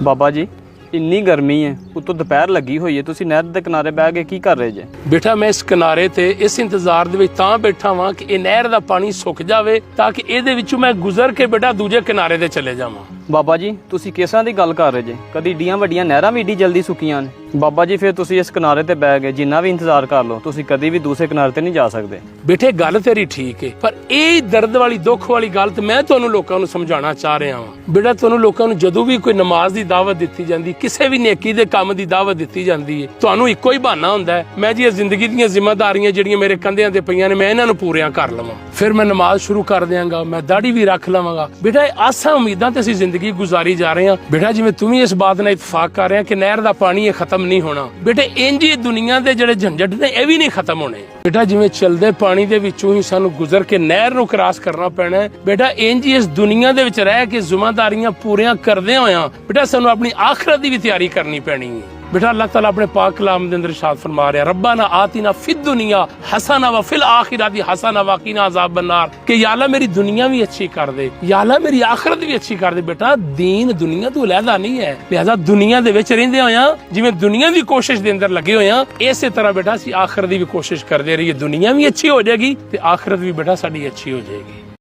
ਬਾਬਾ ਜੀ ਇੰਨੀ ਗਰਮੀ ਹੈ, ਉੱਤੋਂ ਦੁਪਹਿਰ ਲੱਗੀ ਹੋਈ ਹੈ, ਤੁਸੀਂ ਨਹਿਰ ਦੇ ਕਿਨਾਰੇ ਬਹਿ ਕੇ ਕੀ ਕਰ ਰਹੇ ਜੇ? ਬੇਟਾ ਮੈਂ ਇਸ ਕਿਨਾਰੇ ਤੇ ਇਸ ਇੰਤਜ਼ਾਰ ਦੇ ਵਿੱਚ ਤਾਂ ਬੈਠਾ ਵਾਂ ਕਿ ਇਹ ਨਹਿਰ ਦਾ ਪਾਣੀ ਸੁੱਕ ਜਾਵੇ ਤਾਂ ਕਿ ਇਹਦੇ ਵਿੱਚੋਂ ਮੈਂ ਗੁਜ਼ਰ ਕੇ ਬੇਟਾ ਦੂਜੇ ਕਿਨਾਰੇ ਤੇ ਚਲੇ ਜਾਵਾਂ। ਬਾਬਾ ਜੀ ਤੁਸੀਂ ਕਿਸਾਂ ਦੀ ਗੱਲ ਕਰ ਰਹੇ ਜੇ? ਕਦੀ ਏਡੀਆਂ ਵੱਡੀਆਂ ਨਹਿਰਾਂ ਵੀ ਏਡੀ ਜਲਦੀ ਸੁੱਕੀਆਂ ਨੇ? ਬਾਬਾ ਜੀ ਫਿਰ ਤੁਸੀਂ ਇਸ ਕਿਨਾਰੇ ਤੇ ਬਹਿ ਗਏ, ਜਿੰਨਾ ਵੀ ਇੰਤਜ਼ਾਰ ਕਰ ਲਓ, ਤੁਸੀਂ ਕਦੀ ਵੀ ਦੂਸਰੇ ਕਿਨਾਰੇ ਤੇ ਨਹੀਂ ਜਾ ਸਕਦੇ। ਬੇਟੇ ਗੱਲ ਤੇਰੀ ਠੀਕ ਹੈ, ਪਰ ਇਹ ਦਰਦ ਵਾਲੀ ਦੁੱਖ ਵਾਲੀ ਗੱਲ ਤੇ ਮੈਂ ਤੁਹਾਨੂੰ ਲੋਕਾਂ ਨੂੰ ਸਮਝਾਉਣਾ ਚਾਹ ਰਿਹਾ ਹਾਂ। ਬੇਟਾ ਤੁਹਾਨੂੰ ਲੋਕਾਂ ਨੂੰ ਜਦੋਂ ਵੀ ਕੋਈ ਨਮਾਜ਼ ਦੀ ਦਾਵਤ ਦਿੱਤੀ ਜਾਂਦੀ, ਕਿਸੇ ਵੀ ਨੇਕੀ ਦੇ ਕੰਮ ਦੀ ਦਾਵਤ ਦਿੱਤੀ ਜਾਂਦੀ ਹੈ, ਤੁਹਾਨੂੰ ਇੱਕੋ ਹੀ ਬਹਾਨਾ ਹੁੰਦਾ ਹੈ, ਮੈਂ ਜੀ ਇਹ ਜ਼ਿੰਦਗੀ ਦੀਆਂ ਜ਼ਿੰਮੇਵਾਰੀਆਂ ਜਿਹੜੀਆਂ ਮੇਰੇ ਕੰਧਿਆਂ ਤੇ ਪਈਆਂ ਨੇ ਮੈਂ ਇਹਨਾਂ ਨੂੰ ਪੂਰੀਆਂ ਕਰ ਲਵਾਂ, ਫਿਰ ਮੈਂ ਨਮਾਜ਼ ਸ਼ੁਰੂ ਕਰ ਦਿਆਂਗਾ, ਮੈਂ ਦਾੜੀ ਵੀ ਰੱਖ ਲਵਾਂਗਾ। ਬੇਟਾ ਇਹ ਆਸਾਂ ਉਮੀਦਾਂ ਤੇ ਅਸੀਂ ਜ਼ਿੰਦਗੀ ਗੁਜ਼ਾਰੀ ਜਾ ਰਹੇ ਹਾਂ। ਬੇਟਾ ਜਿਵੇਂ ਤੂੰ ਵੀ ਇਸ ਬਾਤ ਨਾਲ ਇਤਫਾਕ ਕਰ ਰਿਹਾ ਕਿ ਨਹਿਰ ਦਾ ਪਾਣੀ ਇਹ ਖਤਮ ਨਹੀਂ ਹੋਣਾ, ਬੇਟੇ ਇੰਜ ਹੀ ਦੁਨੀਆ ਦੇ ਜਿਹੜੇ ਝੰਜਟ ਨੇ ਇਹ ਵੀ ਨਹੀਂ ਖਤਮ ਹੋਣੇ। ਬੇਟਾ ਜਿਵੇਂ ਚਲਦੇ ਪਾਣੀ ਦੇ ਵਿੱਚੋਂ ਹੀ ਸਾਨੂੰ ਗੁਜ਼ਰ ਕੇ ਨਹਿਰ ਨੂੰ ਕ੍ਰਾਸ ਕਰਨਾ ਪੈਣਾ ਹੈ, ਬੇਟਾ ਇੰਜ ਹੀ ਇਸ ਦੁਨੀਆ ਦੇ ਵਿੱਚ ਰਹਿ ਕੇ ਜ਼ਿੰਮੇਵਾਰੀਆਂ ਪੂਰੀਆਂ ਕਰਦੇ ਹੋਇਆਂ ਬੇਟਾ ਸਾਨੂੰ ਆਪਣੀ ਆਖਿਰਤ ਦੀ ਵੀ ਤਿਆਰੀ ਕਰਨੀ ਪੈਣੀ ਹੈ। बेटा अल्लाह ताला अपने पाक कलाम के अंदर इरशाद फरमा रहा है, रब्बाना आतिना फिद दुनिया हसना व फिल आखिरती हसना व कीना अज़ाब अन्नार, कि या अल्लाह मेरी दुनिया भी अच्छी कर दे, या अल्लाह मेरी आखिरत भी अच्छी कर दे। बेटा दीन दुनिया तो अलहदा नहीं है, लिहाजा दुनिया दे विच रहिंदे होया जिवें दुनिया दी कोशिश दे अंदर लगे होया इसे तरह बेटा असीं आखिरत दी भी कोशिश करदे रहिए, दुनिया भी अच्छी हो जाएगी ते आखिरत भी बेटा साडी अच्छी हो जाएगी।